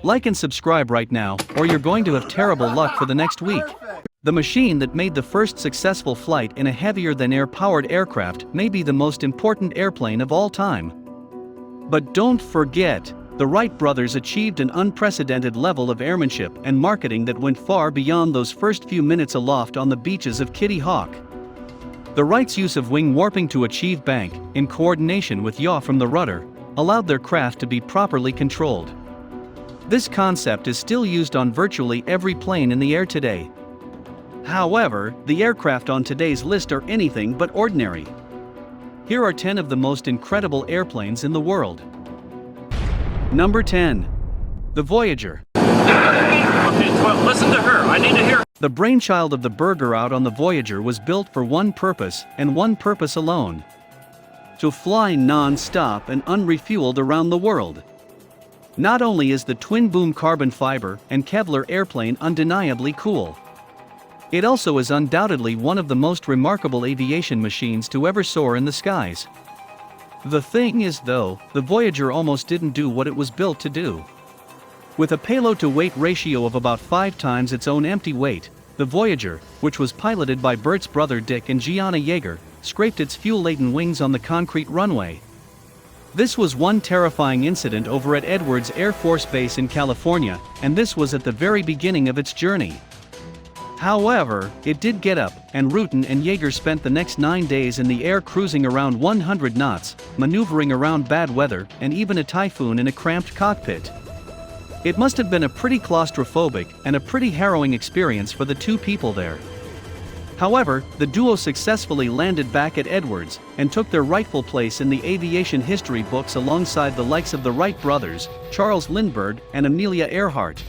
Like and subscribe right now, or you're going to have terrible luck for the next week. The machine that made the first successful flight in a heavier-than-air powered aircraft may be the most important airplane of all time. But don't forget, the Wright brothers achieved an unprecedented level of airmanship and marketing that went far beyond those first few minutes aloft on the beaches of Kitty Hawk. The Wrights' use of wing warping to achieve bank, in coordination with yaw from the rudder, allowed their craft to be properly controlled. This concept is still used on virtually every plane in the air today. However, the aircraft on today's list are anything but ordinary. Here are 10 of the most incredible airplanes in the world. Number 10. The Voyager. Okay, well, listen to her. I need to hear. The brainchild of the burger out on the Voyager was built for one purpose, and one purpose alone: to fly non-stop and unrefueled around the world. Not only is the twin-boom carbon fiber and Kevlar airplane undeniably cool, it also is undoubtedly one of the most remarkable aviation machines to ever soar in the skies. The thing is though, the Voyager almost didn't do what it was built to do. With a payload-to-weight ratio of about 5 times its own empty weight, the Voyager, which was piloted by Bert's brother Dick and Gianna Yeager, scraped its fuel-laden wings on the concrete runway. This was one terrifying incident over at Edwards Air Force Base in California, and this was at the very beginning of its journey. However, it did get up, and Rutan and Yeager spent the next 9 days in the air cruising around 100 knots, maneuvering around bad weather and even a typhoon in a cramped cockpit. It must have been a pretty claustrophobic and a pretty harrowing experience for the two people there. However, the duo successfully landed back at Edwards and took their rightful place in the aviation history books alongside the likes of the Wright brothers, Charles Lindbergh and Amelia Earhart.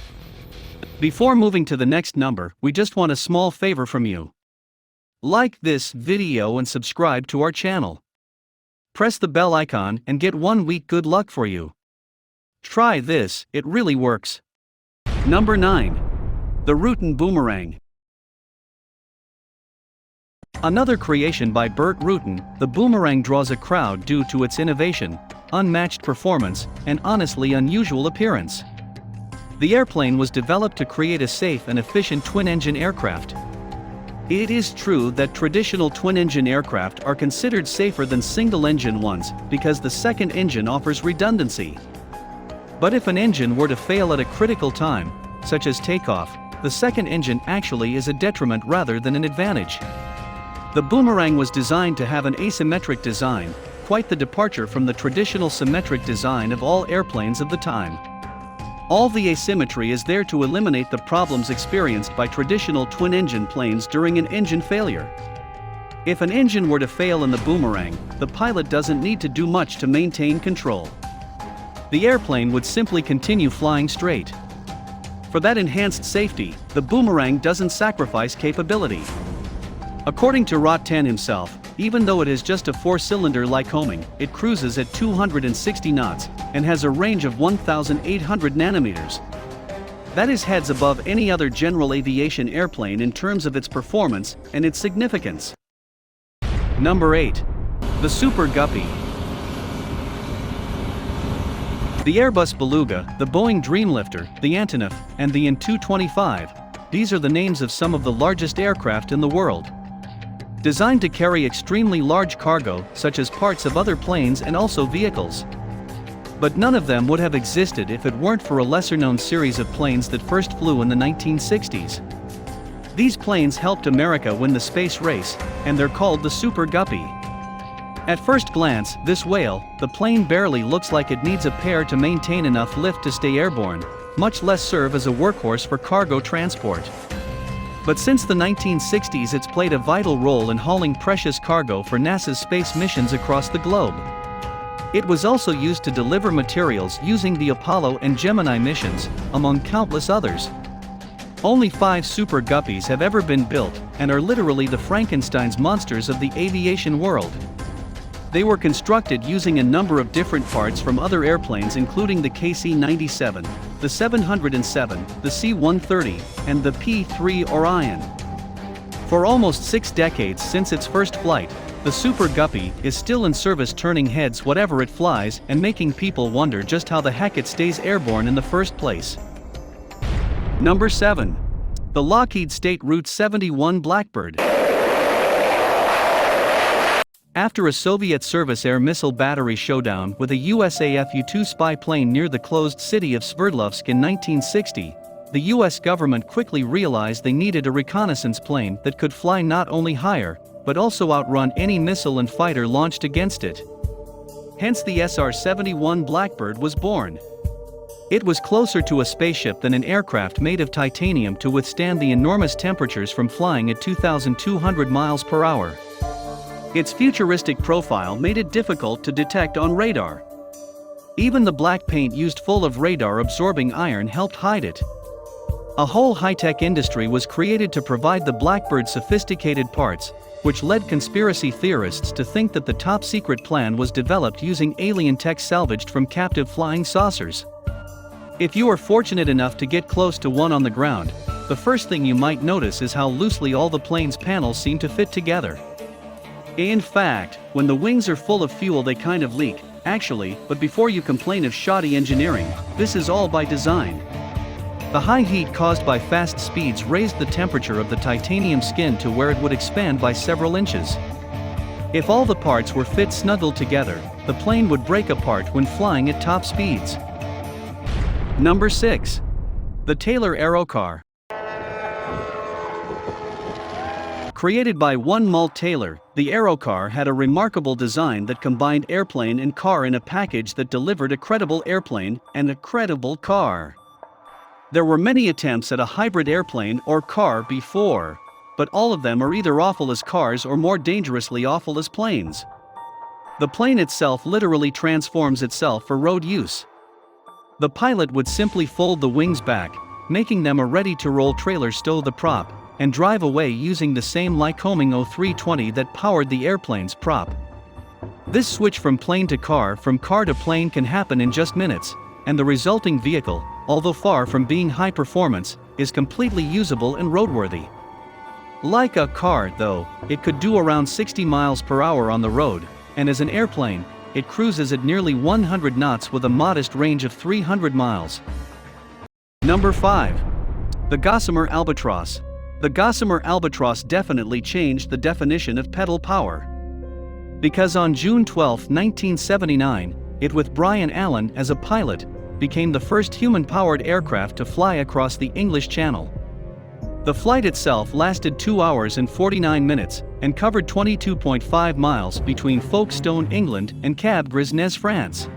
Before moving to the next number, we just want a small favor from you. Like this video and subscribe to our channel. Press the bell icon and get 1 week good luck for you. Try this, it really works. Number 9. The Rutan Boomerang. Another creation by Burt Rutan, the Boomerang draws a crowd due to its innovation, unmatched performance, and honestly unusual appearance. The airplane was developed to create a safe and efficient twin-engine aircraft. It is true that traditional twin-engine aircraft are considered safer than single-engine ones because the second engine offers redundancy. But if an engine were to fail at a critical time, such as takeoff, the second engine actually is a detriment rather than an advantage. The Boomerang was designed to have an asymmetric design, quite the departure from the traditional symmetric design of all airplanes of the time. All the asymmetry is there to eliminate the problems experienced by traditional twin-engine planes during an engine failure. If an engine were to fail in the Boomerang, the pilot doesn't need to do much to maintain control. The airplane would simply continue flying straight. For that enhanced safety, the Boomerang doesn't sacrifice capability. According to Rotten himself, even though it is just a 4-cylinder Lycoming, it cruises at 260 knots and has a range of 1,800 nanometers. That is heads above any other general aviation airplane in terms of its performance and its significance. Number 8. The Super Guppy. The Airbus Beluga, the Boeing Dreamlifter, the Antonov, and the An-225, these are the names of some of the largest aircraft in the world. Designed to carry extremely large cargo, such as parts of other planes and also vehicles. But none of them would have existed if it weren't for a lesser-known series of planes that first flew in the 1960s. These planes helped America win the space race, and they're called the Super Guppy. At first glance, this whale, the plane barely looks like it needs a pair to maintain enough lift to stay airborne, much less serve as a workhorse for cargo transport. But since the 1960s it's played a vital role in hauling precious cargo for NASA's space missions across the globe. It was also used to deliver materials using the Apollo and Gemini missions, among countless others. Only 5 Super Guppies have ever been built, and are literally the Frankenstein's monsters of the aviation world. They were constructed using a number of different parts from other airplanes including the KC-97, the 707, the C-130, and the P-3 Orion. For almost 6 decades since its first flight, The Super Guppy is still in service, turning heads whatever it flies and making people wonder just how the heck it stays airborne in the first place. Number 7. The Lockheed State Route 71 Blackbird. After a Soviet service air missile battery showdown with a USAF-U-2 spy plane near the closed city of Sverdlovsk in 1960, the US government quickly realized they needed a reconnaissance plane that could fly not only higher, but also outrun any missile and fighter launched against it. Hence the SR71 Blackbird was born. It was closer to a spaceship than an aircraft made of titanium to withstand the enormous temperatures from flying at 2,200 miles per hour. Its futuristic profile made it difficult to detect on radar. Even the black paint used full of radar-absorbing iron helped hide it. A whole high-tech industry was created to provide the Blackbird's sophisticated parts, which led conspiracy theorists to think that the top-secret plan was developed using alien tech salvaged from captive flying saucers. If you are fortunate enough to get close to one on the ground, the first thing you might notice is how loosely all the plane's panels seem to fit together. In fact, when the wings are full of fuel they kind of leak, actually, but before you complain of shoddy engineering, this is all by design. The high heat caused by fast speeds raised the temperature of the titanium skin to where it would expand by several inches. If all the parts were fit snuggled together, the plane would break apart when flying at top speeds. Number 6. The Taylor Aerocar. Created by one Malt Taylor, the Aerocar had a remarkable design that combined airplane and car in a package that delivered a credible airplane and a credible car. There were many attempts at a hybrid airplane or car before, but all of them are either awful as cars or more dangerously awful as planes. The plane itself literally transforms itself for road use. The pilot would simply fold the wings back, making them a ready-to-roll trailer, stow the prop, and drive away using the same Lycoming A320 that powered the airplane's prop. This switch from plane to car to plane can happen in just minutes, and the resulting vehicle, although far from being high performance, is completely usable and roadworthy. Like a car, though, it could do around 60 miles per hour on the road, and as an airplane, it cruises at nearly 100 knots with a modest range of 300 miles. Number 5. The Gossamer Albatross. The Gossamer Albatross definitely changed the definition of pedal power. Because on June 12, 1979, it with Brian Allen as a pilot, became the first human-powered aircraft to fly across the English Channel. The flight itself lasted 2 hours and 49 minutes, and covered 22.5 miles between Folkestone, England, and Cap Grisnez, France.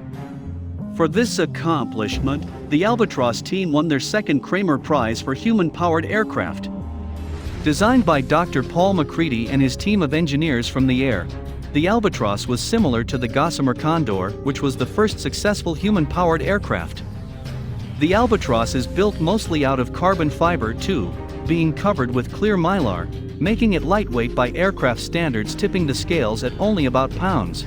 For this accomplishment, the Albatross team won their second Kramer Prize for human-powered aircraft. Designed by Dr. Paul McCready and his team of engineers from the air, the Albatross was similar to the Gossamer Condor, which was the first successful human-powered aircraft. The Albatross is built mostly out of carbon fiber too, being covered with clear mylar, making it lightweight by aircraft standards, tipping the scales at only about pounds.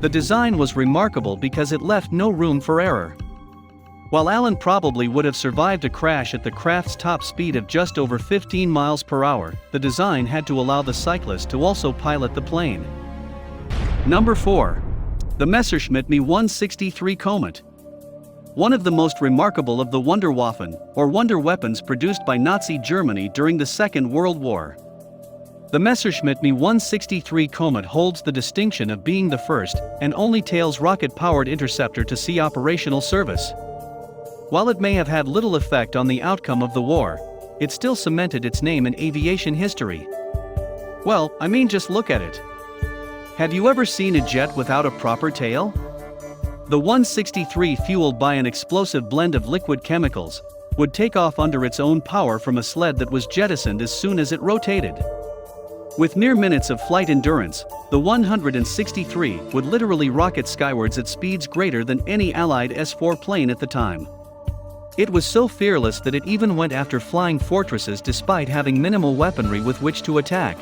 The design was remarkable because it left no room for error. While Allen probably would have survived a crash at the craft's top speed of just over 15 miles per hour, the design had to allow the cyclist to also pilot the plane. Number 4. The Messerschmitt ME 163 Comet. One of the most remarkable of the Wunderwaffen, or wonder weapons produced by Nazi Germany during the Second World War. The Messerschmitt ME 163 Comet holds the distinction of being the first and only tails rocket-powered interceptor to see operational service. While it may have had little effect on the outcome of the war, it still cemented its name in aviation history. Well, I mean, just look at it. Have you ever seen a jet without a proper tail? The 163, fueled by an explosive blend of liquid chemicals, would take off under its own power from a sled that was jettisoned as soon as it rotated. With mere minutes of flight endurance, the 163 would literally rocket skywards at speeds greater than any Allied S-4 plane at the time. It was so fearless that it even went after flying fortresses despite having minimal weaponry with which to attack.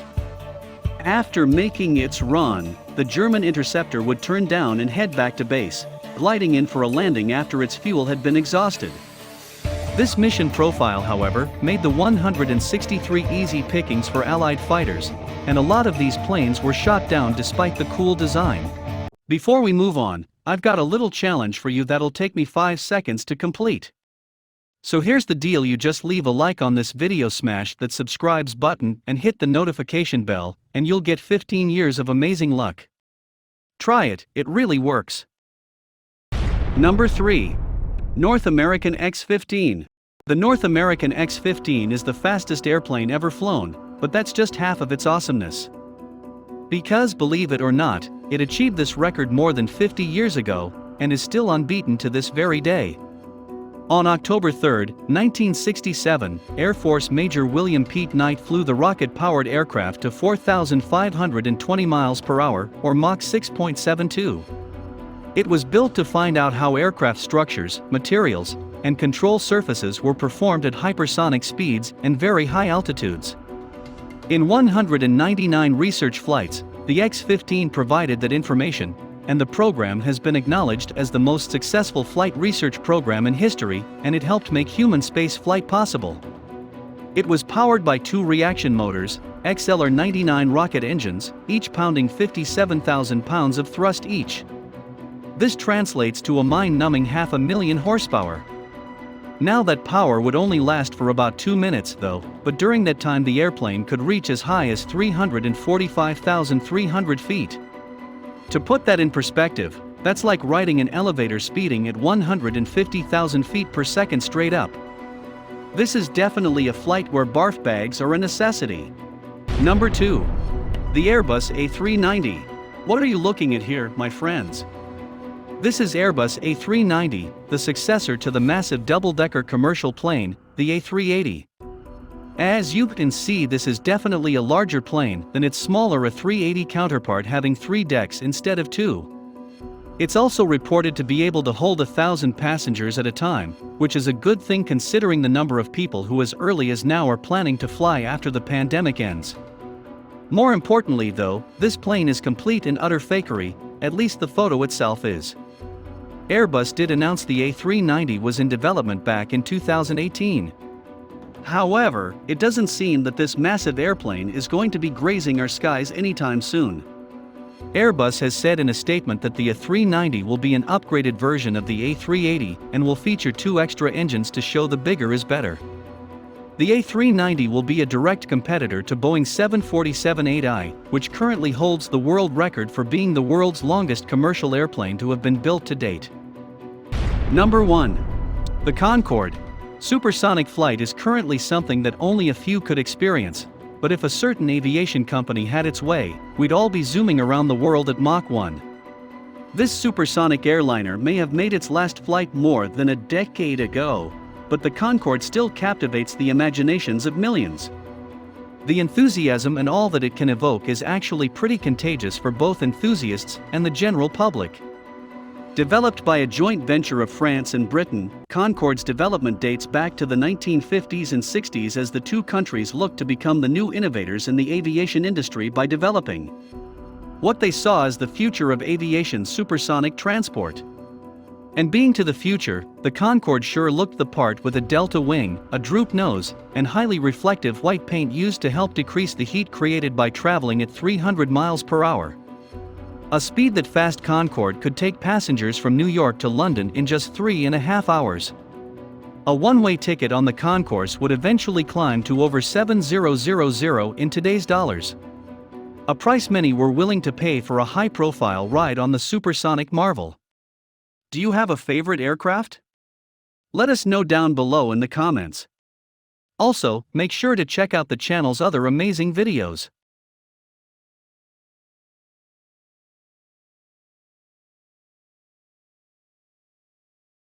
After making its run, the German interceptor would turn down and head back to base, gliding in for a landing after its fuel had been exhausted. This mission profile, however, made the 163 easy pickings for Allied fighters, and a lot of these planes were shot down despite the cool design. Before we move on, I've got a little challenge for you that'll take me 5 seconds to complete. So here's the deal: you just leave a like on this video, smash that subscribes button and hit the notification bell, and you'll get 15 years of amazing luck. Try it, it really works. Number 3. North American X15. The North American X15 is the fastest airplane ever flown, but that's just half of its awesomeness. Because, believe it or not, it achieved this record more than 50 years ago, and is still unbeaten to this very day. On October 3, 1967, Air Force Major William Pete Knight flew the rocket-powered aircraft to 4,520 miles per hour, or Mach 6.72. It was built to find out how aircraft structures, materials, and control surfaces were performed at hypersonic speeds and very high altitudes. In 199 research flights, the X-15 provided that information, and the program has been acknowledged as the most successful flight research program in history, and it helped make human space flight possible. It was powered by 2 reaction motors, XLR-99 rocket engines, each pounding 57,000 pounds of thrust each. This translates to a mind-numbing 500,000 horsepower. Now that power would only last for about 2 minutes though, but during that time the airplane could reach as high as 345,300 feet. To put that in perspective, that's like riding an elevator speeding at 150,000 feet per second straight up. This is definitely a flight where barf bags are a necessity. Number 2. The Airbus A390. What are you looking at here, my friends? This is Airbus A390, the successor to the massive double-decker commercial plane, the A380. As you can see, this is definitely a larger plane than its smaller A380 counterpart, having 3 decks instead of 2. It's also reported to be able to hold 1,000 passengers at a time, which is a good thing considering the number of people who as early as now are planning to fly after the pandemic ends. More importantly though, this plane is complete and utter fakery, at least the photo itself is. Airbus did announce the A390 was in development back in 2018. However, it doesn't seem that this massive airplane is going to be grazing our skies anytime soon. Airbus has said in a statement that the A390 will be an upgraded version of the A380 and will feature 2 extra engines to show the bigger is better. The A390 will be a direct competitor to Boeing 747-8i, which currently holds the world record for being the world's longest commercial airplane to have been built to date. Number 1. The Concorde. Supersonic flight is currently something that only a few could experience, but if a certain aviation company had its way, we'd all be zooming around the world at Mach 1. This supersonic airliner may have made its last flight more than a decade ago, but the Concorde still captivates the imaginations of millions. The enthusiasm and all that it can evoke is actually pretty contagious for both enthusiasts and the general public. Developed by a joint venture of France and Britain, Concorde's development dates back to the 1950s and 60s as the 2 countries looked to become the new innovators in the aviation industry by developing what they saw as the future of aviation: supersonic transport. And being to the future, the Concorde sure looked the part with a delta wing, a droop nose, and highly reflective white paint used to help decrease the heat created by traveling at 300 miles per hour. A speed that fast Concorde could take passengers from New York to London in just 3.5 hours. A one-way ticket on the concourse would eventually climb to over $7,000 in today's dollars. A price many were willing to pay for a high-profile ride on the supersonic marvel. Do you have a favorite aircraft? Let us know down below in the comments. Also, make sure to check out the channel's other amazing videos.